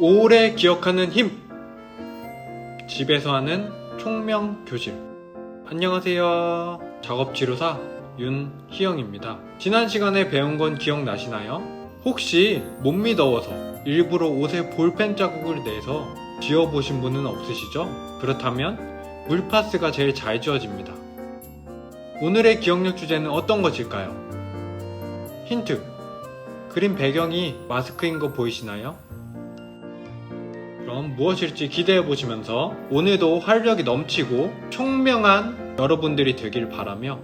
오래 기억하는 힘! 집에서 하는 총명교실. 안녕하세요. 작업치료사 윤희영입니다. 지난 시간에 배운 건 기억나시나요? 혹시 몸이 더워서 일부러 옷에 볼펜 자국을 내서 지워보신 분은 없으시죠? 그렇다면 물파스가 제일 잘 지워집니다. 오늘의 기억력 주제는 어떤 것일까요? 힌트! 그림 배경이 마스크인 거 보이시나요? 그럼 무엇일지 기대해 보시면서 오늘도 활력이 넘치고 총명한 여러분들이 되길 바라며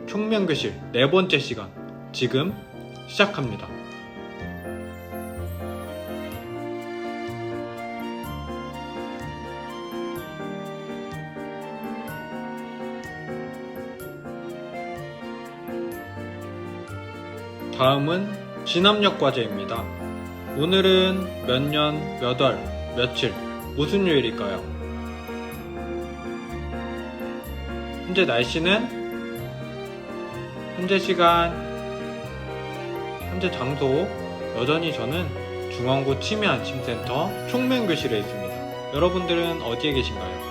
총명교실 4번째 시간 지금 시작합니다. 다음은 진압력 과제입니다. 오늘은 몇 년, 몇 월, 며칠, 무슨 요일일까요? 현재 날씨는, 현재 시간, 현재 장소, 여전히 저는 중앙구 치매안심센터 총명교실에 있습니다. 여러분들은 어디에 계신가요?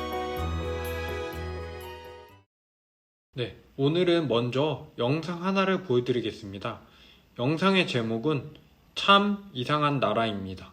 네, 오늘은 먼저 영상 하나를 보여드리겠습니다. 영상의 제목은 참 이상한 나라입니다.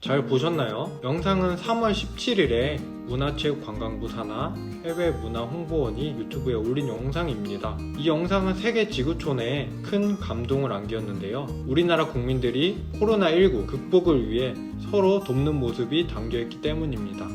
잘 보셨나요? 영상은 3월 17일에 문화체육관광부 산하 해외문화홍보원이 유튜브에 올린 영상입니다. 이 영상은 세계 지구촌에 큰 감동을 안겼는데요. 우리나라 국민들이 코로나19 극복을 위해 서로 돕는 모습이 담겨있기 때문입니다.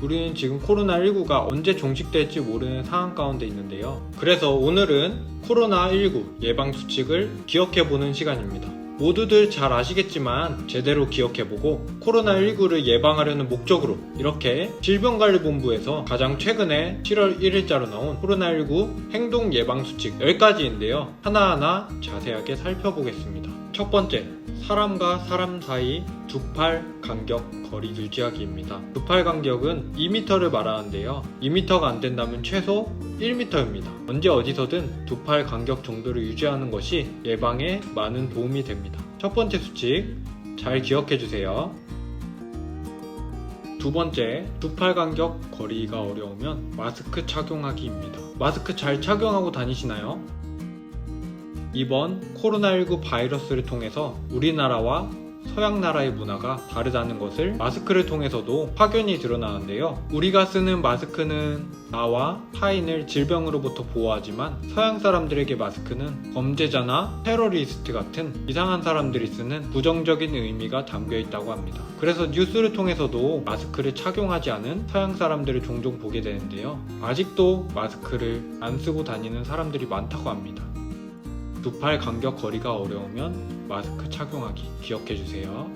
우리는 지금 코로나19가 언제 종식될지 모르는 상황 가운데 있는데요. 그래서 오늘은 코로나19 예방수칙을 기억해보는 시간입니다. 모두들 잘 아시겠지만 제대로 기억해보고 코로나19를 예방하려는 목적으로 이렇게 질병관리본부에서 가장 최근에 7월 1일자로 나온 코로나19 행동 예방수칙 10가지인데요. 하나하나 자세하게 살펴보겠습니다. 첫 번째, 사람과 사람 사이 두 팔 간격 거리 유지하기입니다. 두 팔 간격은 2m를 말하는데요. 2m가 안 된다면 최소 1m입니다. 언제 어디서든 두 팔 간격 정도를 유지하는 것이 예방에 많은 도움이 됩니다. 첫 번째 수칙 잘 기억해 주세요. 두 번째, 두 팔 간격 거리가 어려우면 마스크 착용하기입니다. 마스크 잘 착용하고 다니시나요? 이번 코로나19 바이러스를 통해서 우리나라와 서양 나라의 문화가 다르다는 것을 마스크를 통해서도 확연히 드러나는데요. 우리가 쓰는 마스크는 나와 타인을 질병으로부터 보호하지만 서양 사람들에게 마스크는 범죄자나 테러리스트 같은 이상한 사람들이 쓰는 부정적인 의미가 담겨 있다고 합니다. 그래서 뉴스를 통해서도 마스크를 착용하지 않은 서양 사람들을 종종 보게 되는데요. 아직도 마스크를 안 쓰고 다니는 사람들이 많다고 합니다. 두 팔 간격 거리가 어려우면 마스크 착용하기 기억해주세요.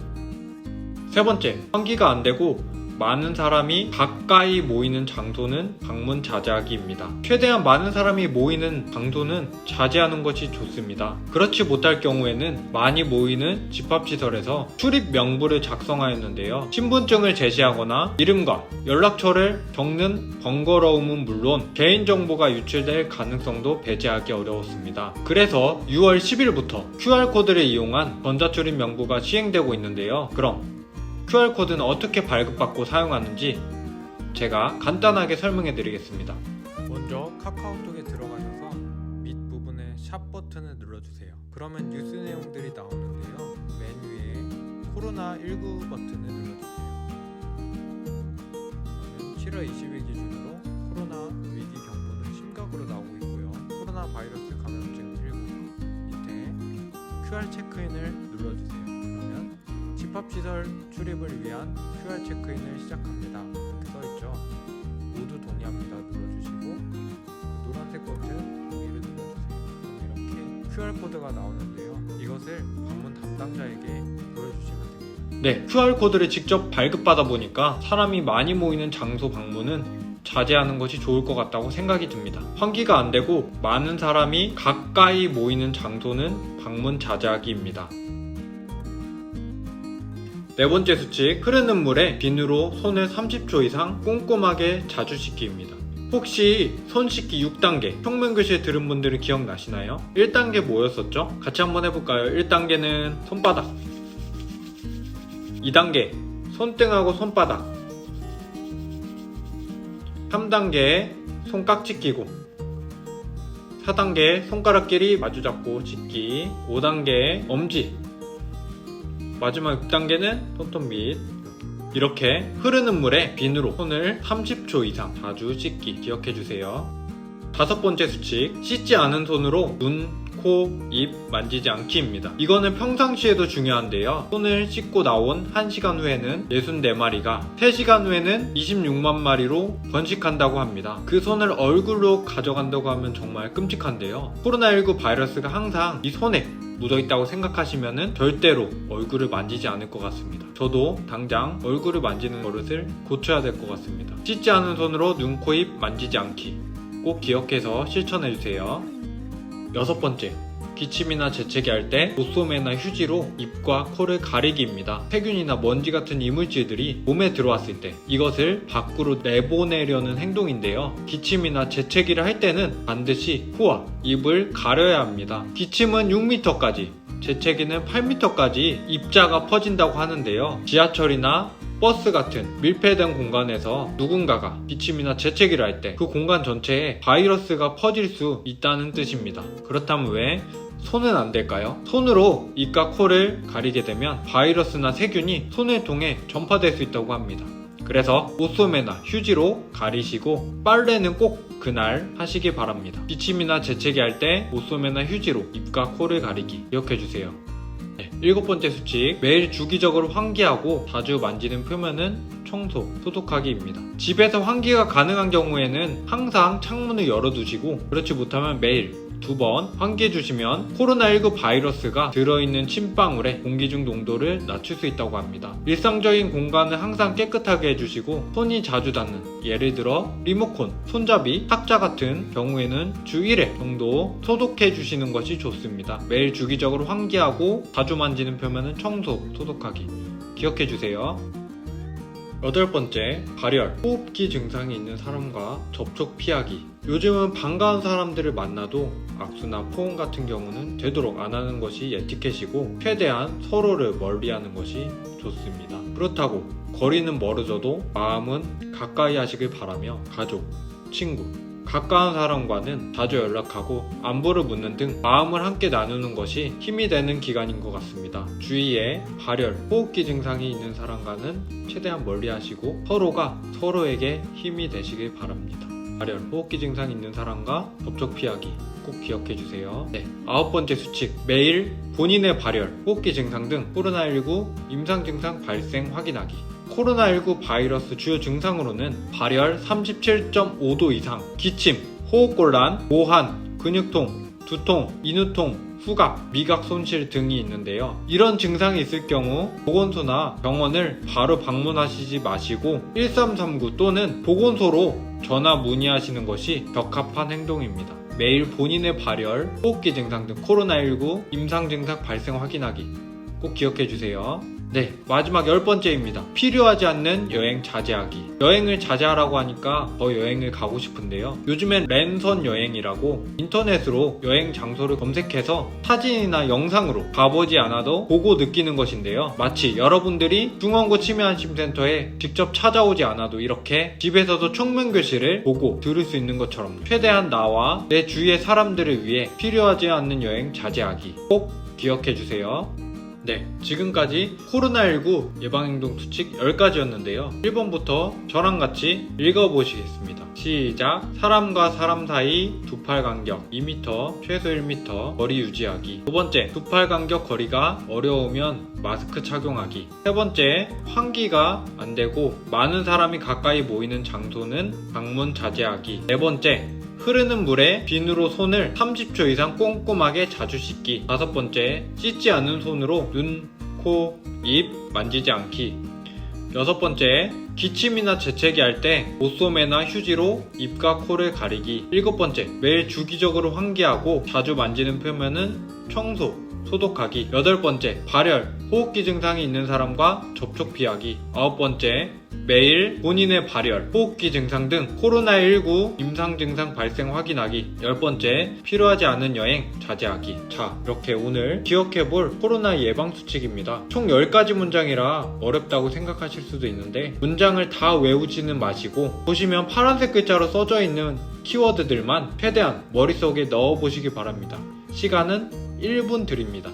세 번째, 환기가 안 되고 많은 사람이 가까이 모이는 장소는 방문 자제하기입니다. 최대한 많은 사람이 모이는 장소는 자제하는 것이 좋습니다. 그렇지 못할 경우에는 많이 모이는 집합시설에서 출입 명부를 작성하였는데요. 신분증을 제시하거나 이름과 연락처를 적는 번거로움은 물론 개인정보가 유출될 가능성도 배제하기 어려웠습니다. 그래서 6월 10일부터 QR코드를 이용한 전자출입 명부가 시행되고 있는데요. 그럼 QR코드는 어떻게 발급받고 사용하는지 제가 간단하게 설명해 드리겠습니다. 먼저 카카오톡에 들어가셔서 밑부분에 샵 버튼을 눌러주세요. 그러면 뉴스 내용들이 나오는데요. 맨 위에 코로나19 버튼을 눌러주세요. 그러면 7월 20일 기준으로 코로나 위기 경보는 심각으로 나오고 있고요. 코로나 바이러스 감염증 19 밑에 QR 체크인을 눌러주세요. 집합시설 출입을 위한 QR 체크인을 시작합니다. 이렇게 써있죠. 모두 동의합니다. 눌러주시고 노란색 버튼 동의를 눌러주세요. 이렇게 QR코드가 나오는데요. 이것을 방문 담당자에게 보여주시면 됩니다. 네, QR코드를 직접 발급받아 보니까 사람이 많이 모이는 장소 방문은 자제하는 것이 좋을 것 같다고 생각이 듭니다. 환기가 안 되고 많은 사람이 가까이 모이는 장소는 방문 자제하기입니다. 네 번째 수칙, 흐르는 물에 비누로 손을 30초 이상 꼼꼼하게 자주 씻기입니다. 혹시 손 씻기 6단계 평면교실 들은 분들은 기억나시나요? 1단계 뭐였었죠? 같이 한번 해볼까요? 1단계는 손바닥, 2단계 손등하고 손바닥, 3단계 손깍지 끼고, 4단계 손가락끼리 마주잡고 씻기, 5단계 엄지, 마지막 6단계는 손톱 밑. 이렇게 흐르는 물에 비누로 손을 30초 이상 자주 씻기 기억해주세요. 다섯 번째 수칙, 씻지 않은 손으로 눈, 코, 입 만지지 않기입니다. 이거는 평상시에도 중요한데요. 손을 씻고 나온 1시간 후에는 64마리가 3시간 후에는 26만 마리로 번식한다고 합니다. 그 손을 얼굴로 가져간다고 하면 정말 끔찍한데요. 코로나19 바이러스가 항상 이 손에 묻어있다고 생각하시면 절대로 얼굴을 만지지 않을 것 같습니다. 저도 당장 얼굴을 만지는 버릇을 고쳐야 될 것 같습니다. 씻지 않은 손으로 눈, 코, 입 만지지 않기 꼭 기억해서 실천해주세요. 여섯 번째, 기침이나 재채기 할 때 옷소매나 휴지로 입과 코를 가리기입니다. 세균이나 먼지 같은 이물질들이 몸에 들어왔을 때 이것을 밖으로 내보내려는 행동인데요. 기침이나 재채기를 할 때는 반드시 코와 입을 가려야 합니다. 기침은 6m까지, 재채기는 8m까지 입자가 퍼진다고 하는데요. 지하철이나 버스 같은 밀폐된 공간에서 누군가가 기침이나 재채기를 할 때 그 공간 전체에 바이러스가 퍼질 수 있다는 뜻입니다. 그렇다면 왜 손은 안 될까요? 손으로 입과 코를 가리게 되면 바이러스나 세균이 손을 통해 전파될 수 있다고 합니다. 그래서 옷소매나 휴지로 가리시고 빨래는 꼭 그날 하시기 바랍니다. 기침이나 재채기 할 때 옷소매나 휴지로 입과 코를 가리기 기억해주세요. 일곱 번째 수칙, 매일 주기적으로 환기하고 자주 만지는 표면은 청소, 소독하기입니다. 집에서 환기가 가능한 경우에는 항상 창문을 열어두시고 그렇지 못하면 매일 2번 환기해주시면 코로나19 바이러스가 들어있는 침방울의 공기 중 농도를 낮출 수 있다고 합니다. 일상적인 공간을 항상 깨끗하게 해주시고 손이 자주 닿는, 예를 들어 리모컨, 손잡이, 탁자 같은 경우에는 주 1회 정도 소독해주시는 것이 좋습니다. 매일 주기적으로 환기하고 자주 만지는 표면은 청소, 소독하기 기억해주세요. 여덟 번째, 발열, 호흡기 증상이 있는 사람과 접촉 피하기. 요즘은 반가운 사람들을 만나도 악수나 포옹 같은 경우는 되도록 안 하는 것이 에티켓이고 최대한 서로를 멀리하는 것이 좋습니다. 그렇다고 거리는 멀어져도 마음은 가까이 하시길 바라며 가족, 친구, 가까운 사람과는 자주 연락하고 안부를 묻는 등 마음을 함께 나누는 것이 힘이 되는 기간인 것 같습니다. 주위에 발열, 호흡기 증상이 있는 사람과는 최대한 멀리 하시고 서로가 서로에게 힘이 되시길 바랍니다. 발열, 호흡기 증상이 있는 사람과 접촉 피하기 꼭 기억해주세요. 아홉 번째 수칙, 매일 본인의 발열, 호흡기 증상 등 코로나19 임상 증상 발생 확인하기. 코로나19 바이러스 주요 증상으로는 발열 37.5도 이상, 기침, 호흡곤란, 모한, 근육통, 두통, 인후통, 후각, 미각 손실 등이 있는데요. 이런 증상이 있을 경우 보건소나 병원을 바로 방문하시지 마시고 1339 또는 보건소로 전화 문의하시는 것이 적합한 행동입니다. 매일 본인의 발열, 호흡기 증상 등 코로나19 임상 증상 발생 확인하기 꼭 기억해주세요. 마지막 10번째입니다. 필요하지 않는 여행 자제하기. 여행을 자제하라고 하니까 더 여행을 가고 싶은데요. 요즘엔 랜선 여행이라고 인터넷으로 여행 장소를 검색해서 사진이나 영상으로 가보지 않아도 보고 느끼는 것인데요. 마치 여러분들이 중원구 치매안심센터에 직접 찾아오지 않아도 이렇게 집에서도 청문교실을 보고 들을 수 있는 것처럼 최대한 나와 내 주위의 사람들을 위해 필요하지 않는 여행 자제하기 꼭 기억해주세요. 지금까지 코로나19 예방행동 수칙 10가지였는데요. 1번부터 저랑 같이 읽어보시겠습니다. 시작! 사람과 사람 사이 두 팔 간격 2m, 최소 1m 거리 유지하기. 두 번째, 두 팔 간격 거리가 어려우면 마스크 착용하기. 세 번째, 환기가 안 되고 많은 사람이 가까이 모이는 장소는 방문 자제하기. 네 번째, 흐르는 물에 비누로 손을 30초 이상 꼼꼼하게 자주 씻기. 다섯 번째, 씻지 않은 손으로 눈, 코, 입 만지지 않기. 여섯 번째, 기침이나 재채기 할 때 옷소매나 휴지로 입과 코를 가리기. 일곱 번째, 매일 주기적으로 환기하고 자주 만지는 표면은 청소, 소독하기. 여덟 번째, 발열, 호흡기 증상이 있는 사람과 접촉 피하기. 아홉 번째, 매일 본인의 발열, 호흡기 증상 등 코로나19 임상 증상 발생 확인하기. 열 번째, 필요하지 않은 여행 자제하기. 자, 이렇게 오늘 기억해볼 코로나 예방 수칙입니다. 총 10가지 문장이라 어렵다고 생각하실 수도 있는데 문장을 다 외우지는 마시고 보시면 파란색 글자로 써져 있는 키워드들만 최대한 머릿속에 넣어보시기 바랍니다. 시간은 1분 드립니다.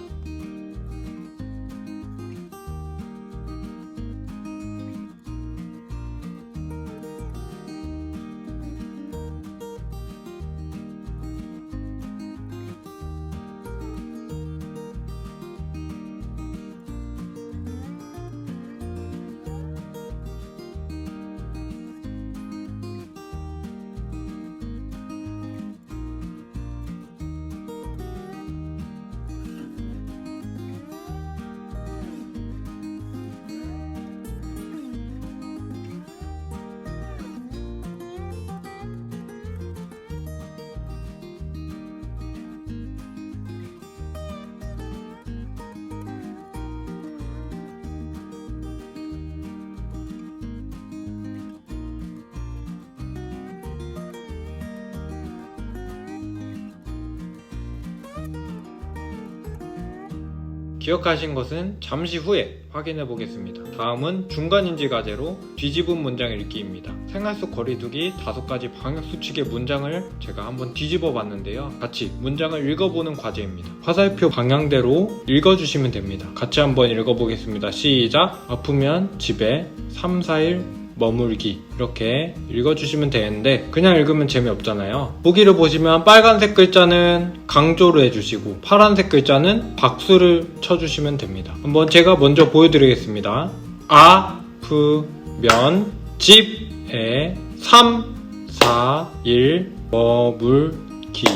기억하신 것은 잠시 후에 확인해 보겠습니다. 다음은 중간인지 과제로 뒤집은 문장 읽기입니다. 생활 속 거리두기 5가지 방역수칙의 문장을 제가 한번 뒤집어 봤는데요. 같이 문장을 읽어보는 과제입니다. 화살표 방향대로 읽어주시면 됩니다. 같이 한번 읽어보겠습니다. 시작! 아프면 집에 3, 4일 머물기 이렇게 읽어주시면 되는데 그냥 읽으면 재미없잖아요. 보기를 보시면 빨간색 글자는 강조를 해주시고 파란색 글자는 박수를 쳐주시면 됩니다. 한번 제가 먼저 보여드리겠습니다. 아프면 집에 3, 4, 1 머물기.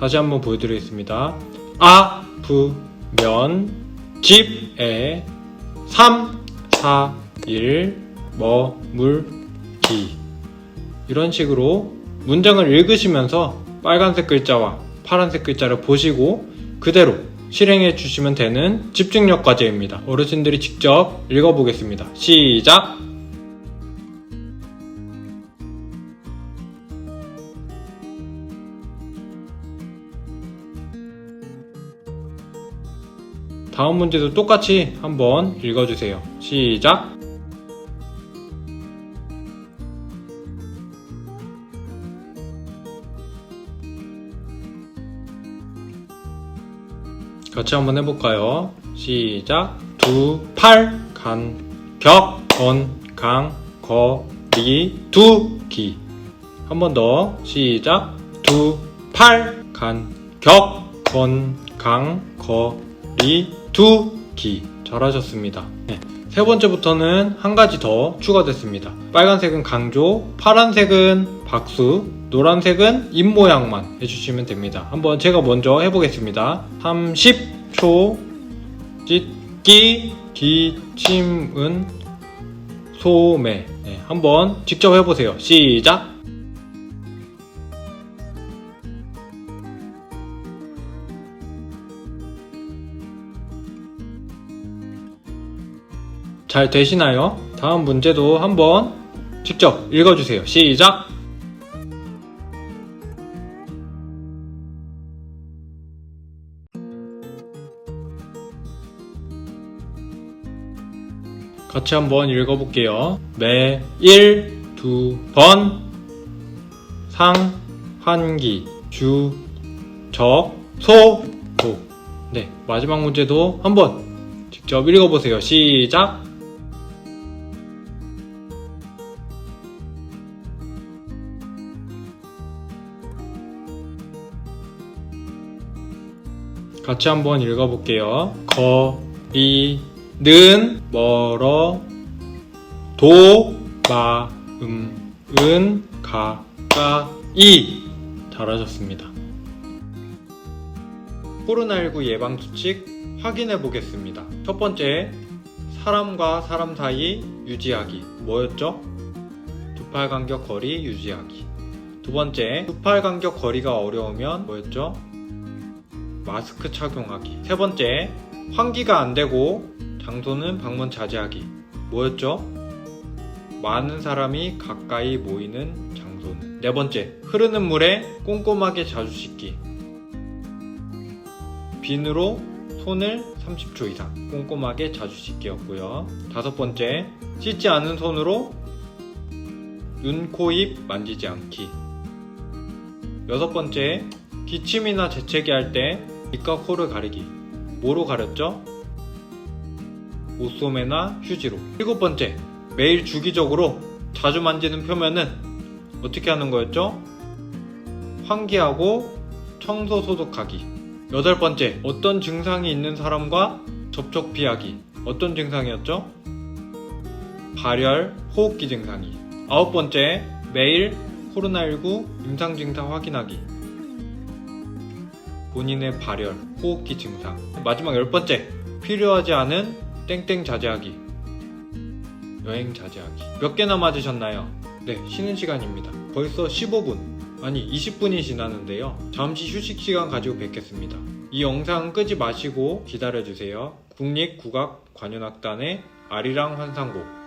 다시 한번 보여드리겠습니다. 아프면 집에 3, 4, 1 머물기. 이런 식으로 문장을 읽으시면서 빨간색 글자와 파란색 글자를 보시고 그대로 실행해 주시면 되는 집중력 과제입니다. 어르신들이 직접 읽어보겠습니다. 시작! 다음 문제도 똑같이 한번 읽어주세요. 시작! 같이 한번 해볼까요? 시작! 2, 8, 간, 격, 건, 강, 거리, 두기. 한 번 더. 시작! 2, 8, 간, 격, 건, 강, 거리, 두기. 잘하셨습니다. 네. 세 번째부터는 한 가지 더 추가됐습니다. 빨간색은 강조, 파란색은 박수, 노란색은 입모양만 해주시면 됩니다. 한번 제가 먼저 해보겠습니다. 30초 찢기 기침은 소매. 네, 한번 직접 해보세요. 시작! 잘 되시나요? 다음 문제도 한번 직접 읽어주세요. 시작! 같이 한번 읽어볼게요. 매일 2번 상환기 주적 소독. 네, 마지막 문제도 한번 직접 읽어보세요. 시작! 같이 한번 읽어볼게요. 거리는 멀어 마음은 가까이. 잘하셨습니다. 코로나19 예방수칙 확인해 보겠습니다. 첫 번째, 사람과 사람 사이 유지하기. 뭐였죠? 2팔 간격 거리 유지하기. 두 번째, 2팔 간격 거리가 어려우면 뭐였죠? 마스크 착용하기. 세 번째, 환기가 안 되고 장소는 방문 자제하기. 뭐였죠? 많은 사람이 가까이 모이는 장소는. 네 번째, 흐르는 물에 꼼꼼하게 자주 씻기. 비누로 손을 30초 이상 꼼꼼하게 자주 씻기였고요. 다섯 번째, 씻지 않은 손으로 눈, 코, 입 만지지 않기. 여섯 번째, 기침이나 재채기 할 때 입과 코를 가리기. 뭐로 가렸죠? 옷소매나 휴지로. 일곱 번째, 매일 주기적으로 자주 만지는 표면은 어떻게 하는 거였죠? 환기하고 청소 소독하기. 여덟 번째, 어떤 증상이 있는 사람과 접촉 피하기. 어떤 증상이었죠? 발열, 호흡기 증상이. 아홉 번째, 매일 코로나19 임상 증상 확인하기. 본인의 발열, 호흡기 증상. 마지막 열 번째, 필요하지 않은 땡땡 자제하기. 여행 자제하기. 몇 개나 맞으셨나요? 네, 쉬는 시간입니다. 벌써 15분, 아니 20분이 지났는데요. 잠시 휴식 시간 가지고 뵙겠습니다. 이 영상 끄지 마시고 기다려주세요. 국립국악관현악단의 아리랑 환상곡.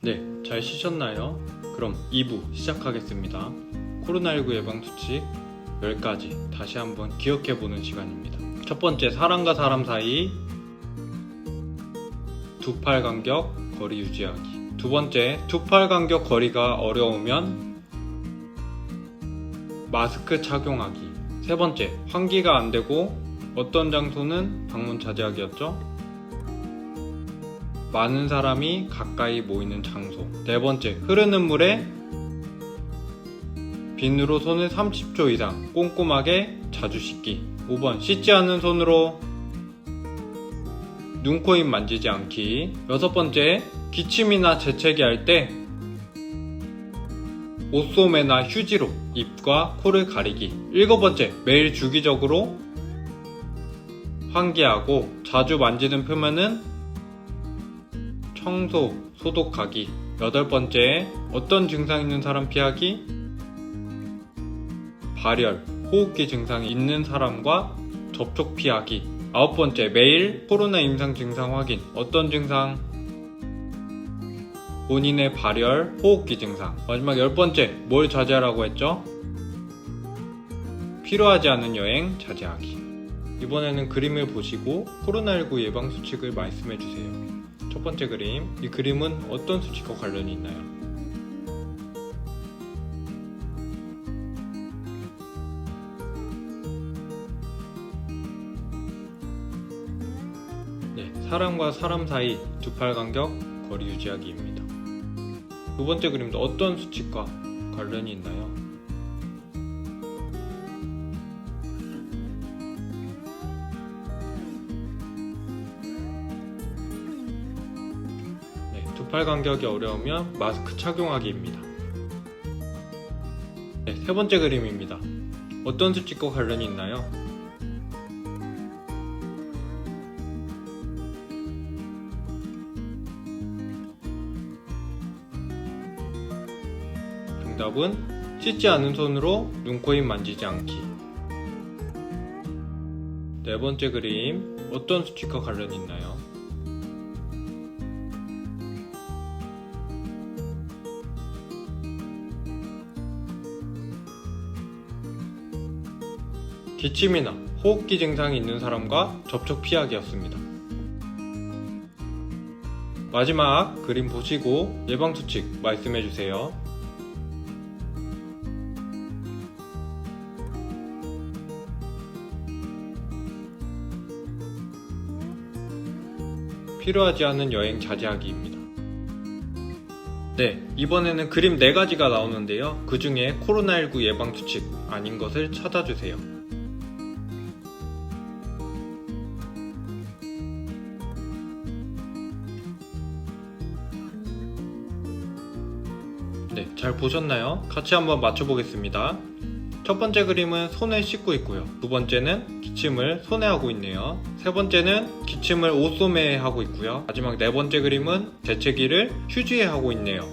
네, 잘 쉬셨나요? 그럼 2부 시작하겠습니다. 코로나19 예방수칙 10가지 다시 한번 기억해보는 시간입니다. 첫 번째, 사람과 사람 사이 두 팔 간격 거리 유지하기. 두 번째, 두 팔 간격 거리가 어려우면 마스크 착용하기. 세 번째, 환기가 안 되고 어떤 장소는 방문 자제하기였죠? 많은 사람이 가까이 모이는 장소. 네 번째, 흐르는 물에 비누로 손을 30초 이상 꼼꼼하게 자주 씻기. 5번, 씻지 않은 손으로 눈, 코, 입 만지지 않기. 여섯 번째, 기침이나 재채기 할 때 옷소매나 휴지로 입과 코를 가리기. 일곱 번째, 매일 주기적으로 환기하고 자주 만지는 표면은 청소, 소독하기. 여덟 번째, 어떤 증상 있는 사람 피하기? 발열, 호흡기 증상이 있는 사람과 접촉 피하기. 아홉 번째, 매일 코로나 임상 증상 확인. 어떤 증상? 본인의 발열, 호흡기 증상. 마지막 열 번째, 뭘 자제하라고 했죠? 필요하지 않은 여행 자제하기. 이번에는 그림을 보시고 코로나19 예방 수칙을 말씀해 주세요. 첫 번째 그림, 이 그림은 어떤 수칙과 관련이 있나요? 네, 사람과 사람 사이 두 팔 간격 거리 유지하기입니다. 두 번째 그림도 어떤 수칙과 관련이 있나요? 두 팔 간격이 어려우면 마스크 착용하기입니다. 네, 세 번째 그림입니다. 어떤 수칙과 관련이 있나요? 정답은 씻지 않은 손으로 눈, 코, 입 만지지 않기. 네 번째 그림, 어떤 수칙과 관련이 있나요? 기침이나 호흡기 증상이 있는 사람과 접촉 피하기였습니다. 마지막 그림 보시고 예방수칙 말씀해주세요. 필요하지 않은 여행 자제하기입니다. 네, 이번에는 그림 4가지가 나오는데요. 그 중에 코로나19 예방수칙 아닌 것을 찾아주세요. 네, 잘 보셨나요? 같이 한번 맞춰보겠습니다. 첫 번째 그림은 손을 씻고 있고요. 두 번째는 기침을 손에 하고 있네요. 세 번째는 기침을 옷소매에 하고 있고요. 마지막 네 번째 그림은 재채기를 휴지에 하고 있네요.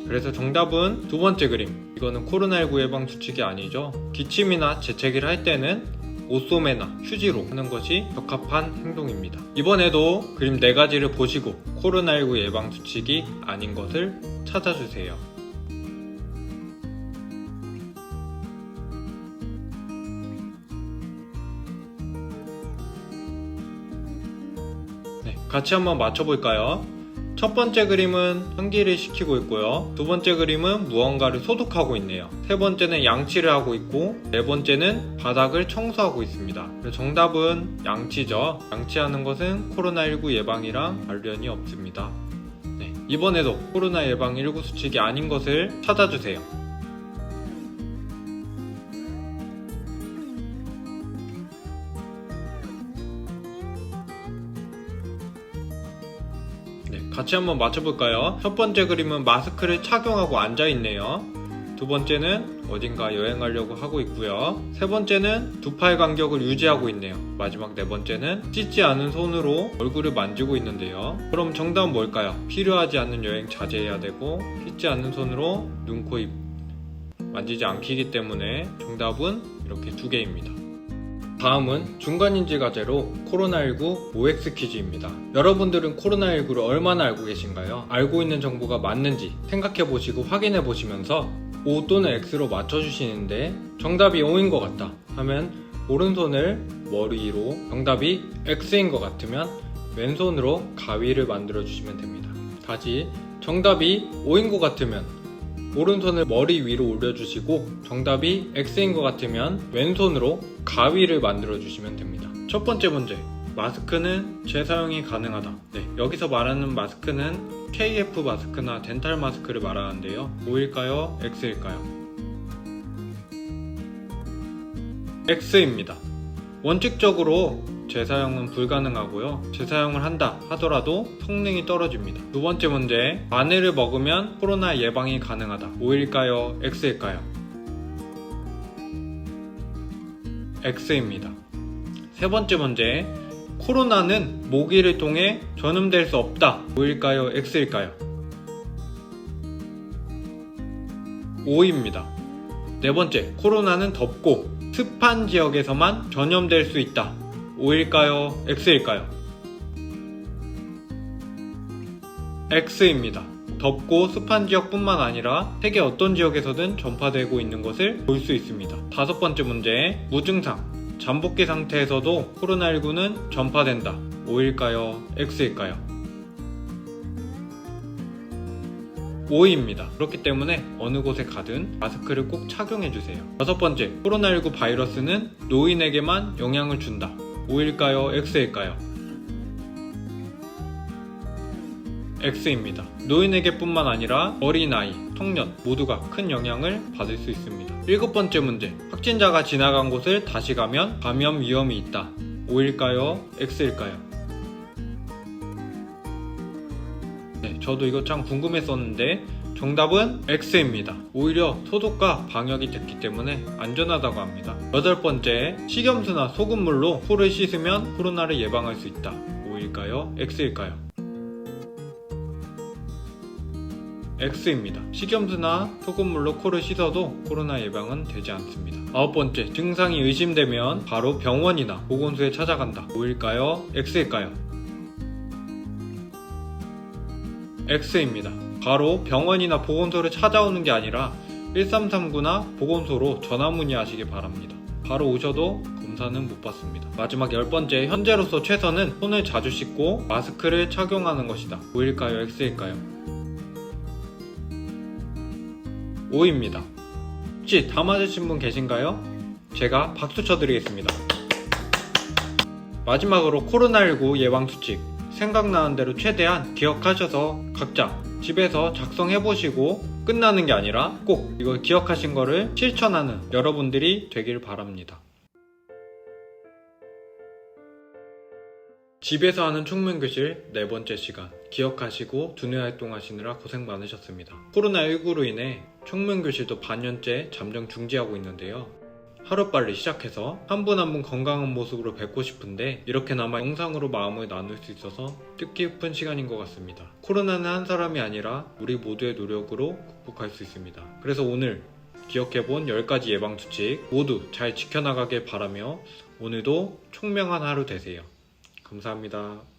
그래서 정답은 두 번째 그림. 이거는 코로나19 예방 수칙이 아니죠. 기침이나 재채기를 할 때는 옷소매나 휴지로 하는 것이 적합한 행동입니다. 이번에도 그림 4가지를 보시고 코로나19 예방 수칙이 아닌 것을 찾아주세요. 같이 한번 맞춰볼까요? 첫 번째 그림은 환기를 시키고 있고요. 두 번째 그림은 무언가를 소독하고 있네요. 세 번째는 양치를 하고 있고, 네 번째는 바닥을 청소하고 있습니다. 정답은 양치죠. 양치하는 것은 코로나19 예방이랑 관련이 없습니다. 네, 이번에도 코로나 예방 19 수칙이 아닌 것을 찾아주세요. 같이 한번 맞춰볼까요? 첫 번째 그림은 마스크를 착용하고 앉아있네요. 두 번째는 어딘가 여행하려고 하고 있고요. 세 번째는 두 팔 간격을 유지하고 있네요. 마지막 네 번째는 씻지 않은 손으로 얼굴을 만지고 있는데요. 그럼 정답은 뭘까요? 필요하지 않는 여행 자제해야 되고, 씻지 않는 손으로 눈, 코, 입 만지지 않기이기 때문에 정답은 이렇게 2개입니다. 다음은 중간인지 과제로 코로나19 OX 퀴즈입니다. 여러분들은 코로나19를 얼마나 알고 계신가요? 알고 있는 정보가 맞는지 생각해보시고 확인해보시면서 O 또는 X로 맞춰주시는데 정답이 O인 것 같다 하면 오른손을 머리 위로, 정답이 X인 것 같으면 왼손으로 가위를 만들어주시면 됩니다. 다시 정답이 O인 것 같으면 오른손을 머리 위로 올려주시고 정답이 X인 것 같으면 왼손으로 가위를 만들어 주시면 됩니다. 첫 번째 문제, 마스크는 재사용이 가능하다. 네, 여기서 말하는 마스크는 KF 마스크나 덴탈 마스크를 말하는데요. O일까요? X일까요? X입니다. 원칙적으로 재사용은 불가능하고요. 재사용을 한다 하더라도 성능이 떨어집니다. 두 번째 문제, 마늘을 먹으면 코로나 예방이 가능하다. O일까요? X일까요? X입니다. 세 번째 문제, 코로나는 모기를 통해 전염될 수 없다. O일까요? X일까요? O입니다. 네 번째, 코로나는 덥고 습한 지역에서만 전염될 수 있다. O일까요? X일까요? X입니다. 덥고 습한 지역뿐만 아니라 세계 어떤 지역에서든 전파되고 있는 것을 볼 수 있습니다. 다섯 번째 문제, 무증상, 잠복기 상태에서도 코로나19는 전파된다. O일까요? X일까요? O입니다. 그렇기 때문에 어느 곳에 가든 마스크를 꼭 착용해주세요. 여섯 번째, 코로나19 바이러스는 노인에게만 영향을 준다. O일까요? X일까요? X입니다. 노인에게 뿐만 아니라 어린아이, 청년 모두가 큰 영향을 받을 수 있습니다. 일곱 번째 문제, 확진자가 지나간 곳을 다시 가면 감염 위험이 있다. O일까요? X일까요? 네, 저도 이거 참 궁금했었는데 정답은 X입니다. 오히려 소독과 방역이 됐기 때문에 안전하다고 합니다. 여덟 번째, 식염수나 소금물로 코를 씻으면 코로나를 예방할 수 있다. O일까요? X일까요? X입니다. 식염수나 소금물로 코를 씻어도 코로나 예방은 되지 않습니다. 아홉 번째, 증상이 의심되면 바로 병원이나 보건소에 찾아간다. O일까요? X일까요? X입니다. 바로 병원이나 보건소를 찾아오는 게 아니라 1339나 보건소로 전화 문의하시기 바랍니다. 바로 오셔도 검사는 못 받습니다. 마지막 10번째, 현재로서 최선은 손을 자주 씻고 마스크를 착용하는 것이다. O일까요? X일까요? O입니다. 혹시 다 맞으신 분 계신가요? 제가 박수 쳐드리겠습니다. 마지막으로 코로나19 예방수칙 생각나는 대로 최대한 기억하셔서 각자 집에서 작성해보시고 끝나는 게 아니라 꼭 이걸 기억하신 거를 실천하는 여러분들이 되길 바랍니다. 집에서 하는 총명교실 4번째 시간, 기억하시고 두뇌 활동하시느라 고생 많으셨습니다. 코로나19로 인해 총명교실도 반년째 잠정 중지하고 있는데요. 하루빨리 시작해서 한 분 한 분 건강한 모습으로 뵙고 싶은데 이렇게나마 영상으로 마음을 나눌 수 있어서 뜻깊은 시간인 것 같습니다. 코로나는 한 사람이 아니라 우리 모두의 노력으로 극복할 수 있습니다. 그래서 오늘 기억해본 10가지 예방수칙 모두 잘 지켜나가길 바라며 오늘도 총명한 하루 되세요. 감사합니다.